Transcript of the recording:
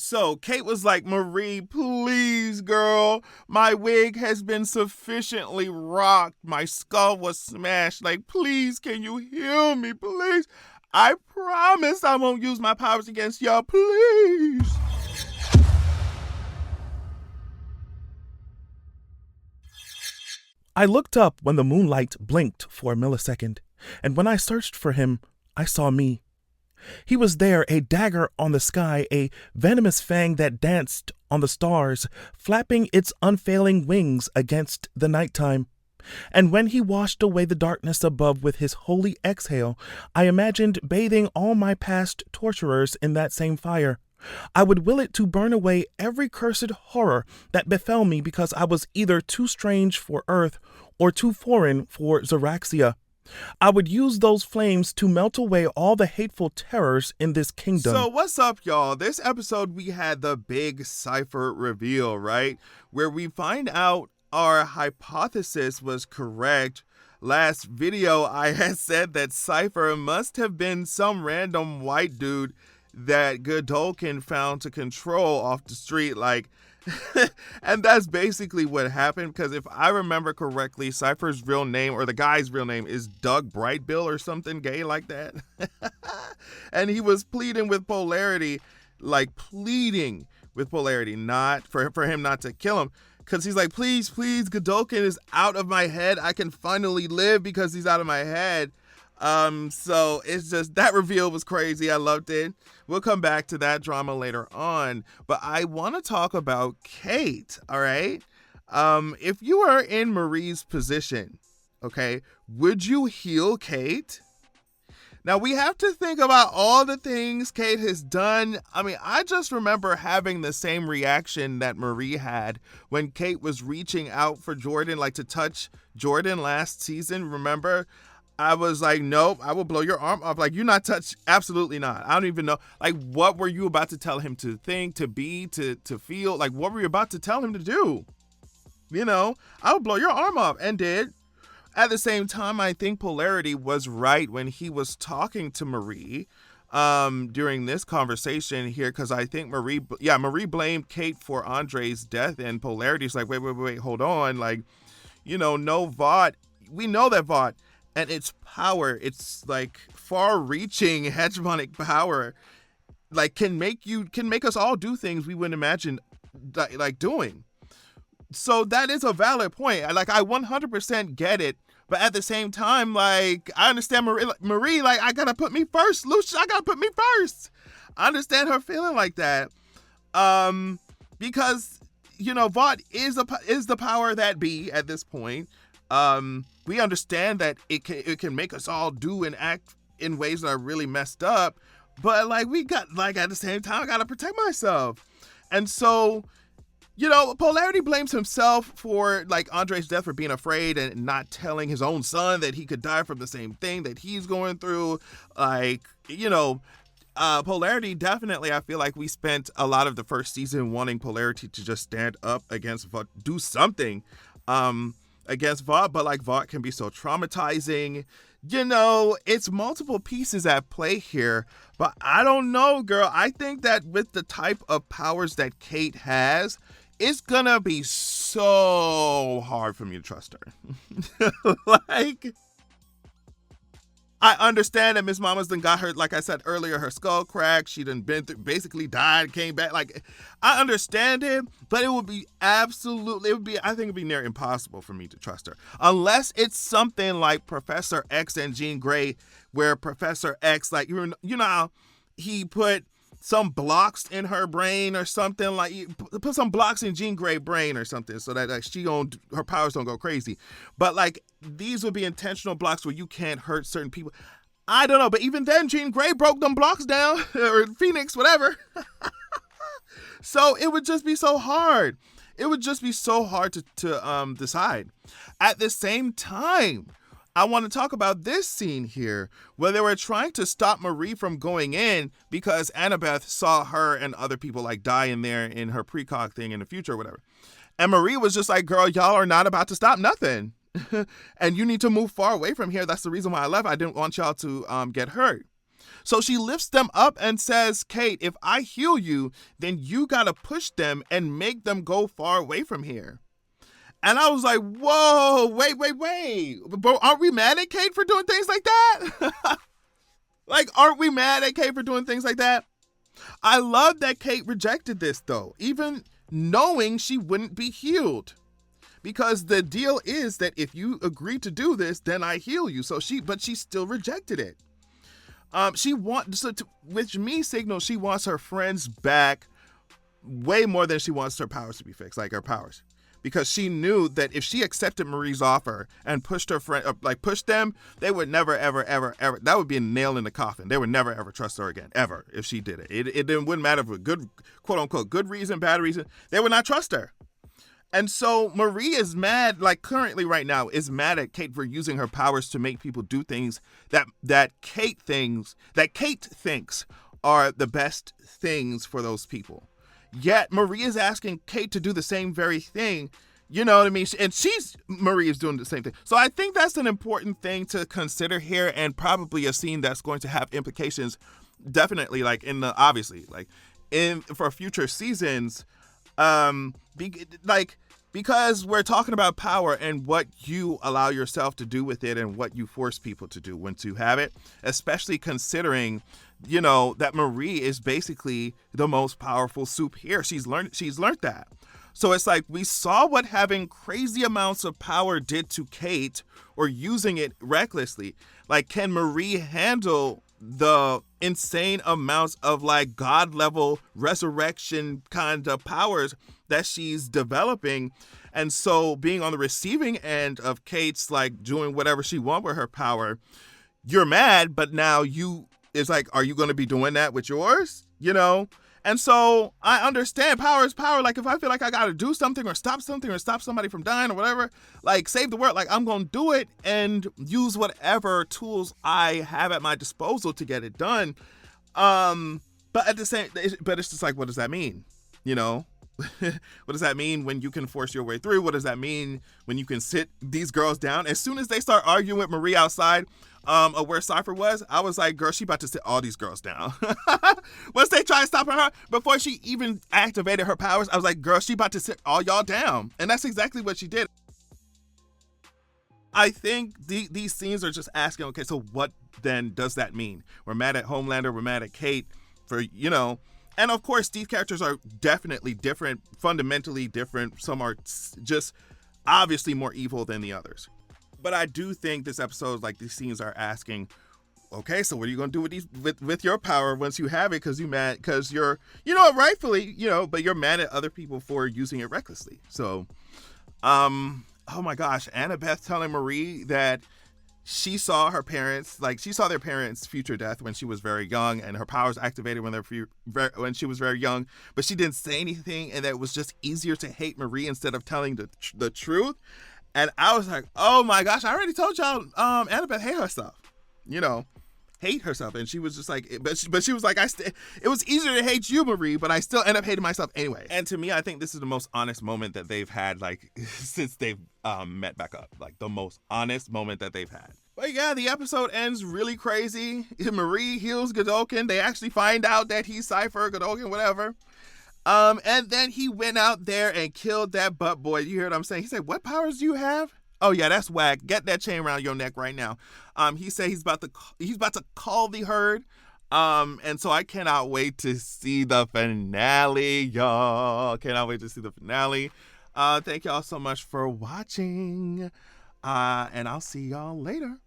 So Kate was like, Marie, please, girl. My wig has been sufficiently rocked. My skull was smashed. Like, please, can you heal me, please? I promise I won't use my powers against y'all, please. I looked up when the moonlight blinked for a millisecond, and when I searched for him, I saw me. He was there, a dagger on the sky, a venomous fang that danced on the stars, flapping its unfailing wings against the nighttime. And when he washed away the darkness above with his holy exhale, I imagined bathing all my past torturers in that same fire. I would will it to burn away every cursed horror that befell me because I was either too strange for Earth or too foreign for Xeraxia. I would use those flames to melt away all the hateful terrors in this kingdom. So what's up, y'all? This episode, we had the big Cipher reveal, right? Where we find out our hypothesis was correct. Last video, I had said that Cipher must have been some random white dude that Godolkin found to control off the street, like, and that's basically what happened, because if I remember correctly, Cypher's real name, or the guy's real name, is Doug Brightbill or something gay like that. And he was pleading with Polarity, not for him not to kill him, because he's like, please, Godolkin is out of my head. I can finally live because he's out of my head. So it's just, that reveal was crazy. I loved it. We'll come back to that drama later on, but I want to talk about Kate. All right. If you are in Marie's position, okay, would you heal Kate? Now we have to think about all the things Kate has done. I mean, I just remember having the same reaction that Marie had when Kate was reaching out for Jordan, like to touch Jordan last season. Remember? I was like, nope, I will blow your arm off. Like, you're not touched. Absolutely not. I don't even know. Like, what were you about to tell him to think, to be, to feel? Like, what were you about to tell him to do? You know, I would blow your arm off, and did. At the same time, I think Polarity was right when he was talking to Marie during this conversation here, because I think Marie blamed Kate for Andre's death, and Polarity's like, wait, hold on. Like, you know, no Vought. We know that Vought and its power, it's like far-reaching hegemonic power, like can make us all do things we wouldn't imagine like doing. So that is a valid point. Like, I 100% get it, but at the same time, like, I understand Marie, like, I gotta put me first, Lucia. I gotta put me first. I understand her feeling like that, because, you know, Vought is the power that be at this point. We understand that it can make us all do and act in ways that are really messed up, but like, we got, like, at the same time, I gotta protect myself. And so, you know, Polarity blames himself for, like, Andre's death, for being afraid and not telling his own son that he could die from the same thing that he's going through. Like, you know, Polarity, definitely, I feel like we spent a lot of the first season wanting Polarity to just stand up against Vought, do something against Vought, but like, Vought can be so traumatizing. You know, it's multiple pieces at play here, but I don't know, girl. I think that with the type of powers that Kate has, it's gonna be so hard for me to trust her. Like, I understand that Miss Mama's done got her, like I said earlier, her skull cracked. She done been through, basically died, came back. Like, I understand it, but it would be I think it'd be near impossible for me to trust her. Unless it's something like Professor X and Jean Grey, where Professor X, like, you know how he put some blocks in her brain or something, like, put some blocks in Jean Grey's brain or something, so that, like, her powers don't go crazy. But like, these would be intentional blocks where you can't hurt certain people. I don't know, but even then, Jean Grey broke them blocks down, or Phoenix, whatever. So it would just be so hard. It would just be so hard to decide. At the same time, I want to talk about this scene here where they were trying to stop Marie from going in because Annabeth saw her and other people, like, die in there in her precog thing in the future or whatever. And Marie was just like, girl, y'all are not about to stop nothing. And you need to move far away from here. That's the reason why I left. I didn't want y'all to get hurt. So she lifts them up and says, Kate, if I heal you, then you gotta push them and make them go far away from here. And I was like, whoa, wait. But aren't we mad at Kate for doing things like that? Like, aren't we mad at Kate for doing things like that? I love that Kate rejected this, though, even knowing she wouldn't be healed. Because the deal is that if you agree to do this, then I heal you. But she still rejected it. Which me signals she wants her friends back way more than she wants her powers to be fixed, like her powers. Because she knew that if she accepted Marie's offer and pushed her friend, pushed them, they would never, ever, that would be a nail in the coffin. They would never, ever trust her again, ever, if she did it. It wouldn't matter if it was good, quote unquote, good reason, bad reason. They would not trust her. And so Marie is mad, like currently right now, is mad at Kate for using her powers to make people do things that Kate thinks are the best things for those people. Yet Marie is asking Kate to do the same very thing. You know what I mean? And Marie is doing the same thing. So I think that's an important thing to consider here, and probably a scene that's going to have implications, definitely, for future seasons. Because we're talking about power and what you allow yourself to do with it and what you force people to do once you have it, especially considering, that Marie is basically the most powerful soup here. She's learned that. So it's like we saw what having crazy amounts of power did to Kate, or using it recklessly. Like, can Marie handle the insane amounts of God level resurrection kind of powers that she's developing? And so being on the receiving end of Kate's doing whatever she wants with her power, you're mad, but now it's are you going to be doing that with yours? And so I understand power is power. If I feel like I got to do something or stop somebody from dying or whatever, save the world, I'm going to do it and use whatever tools I have at my disposal to get it done. But at the same, but it's just what does that mean? What does that mean when you can force your way through? What does that mean when you can sit these girls down? As soon as they start arguing with Marie outside of where Cipher was, I was like, girl, she about to sit all these girls down. Once they try to stop her, before she even activated her powers, I was like, girl, she about to sit all y'all down. And that's exactly what she did. I think these scenes are just asking, okay, so what then does that mean? We're mad at Homelander, we're mad at Kate for, and of course, these characters are definitely different, fundamentally different. Some are just obviously more evil than the others. But I do think this episode, these scenes are asking, okay, so what are you going to do with your power once you have it? Because you're, rightfully, but you're mad at other people for using it recklessly. So, oh my gosh, Annabeth telling Marie that she saw their parents' future death when she was very young, and her powers activated when she was very young, but she didn't say anything, and that it was just easier to hate Marie instead of telling the truth. And I was like, oh my gosh, I already told y'all, Annabeth hate herself, hate herself. And she was just like, but she was like, it was easier to hate you, Marie, but I still end up hating myself anyway. And to me, I think this is the most honest moment that they've had, since they've met back up, the most honest moment that they've had. But yeah, the episode ends really crazy. Marie heals Godolkin. They actually find out that he's Cipher, Godolkin, whatever. And then he went out there and killed that butt boy. You hear what I'm saying? He said, what powers do you have? Oh yeah, that's whack. Get that chain around your neck right now. He said he's about to call the herd. And so I cannot wait to see the finale, y'all. Cannot wait to see the finale. Thank y'all so much for watching. And I'll see y'all later.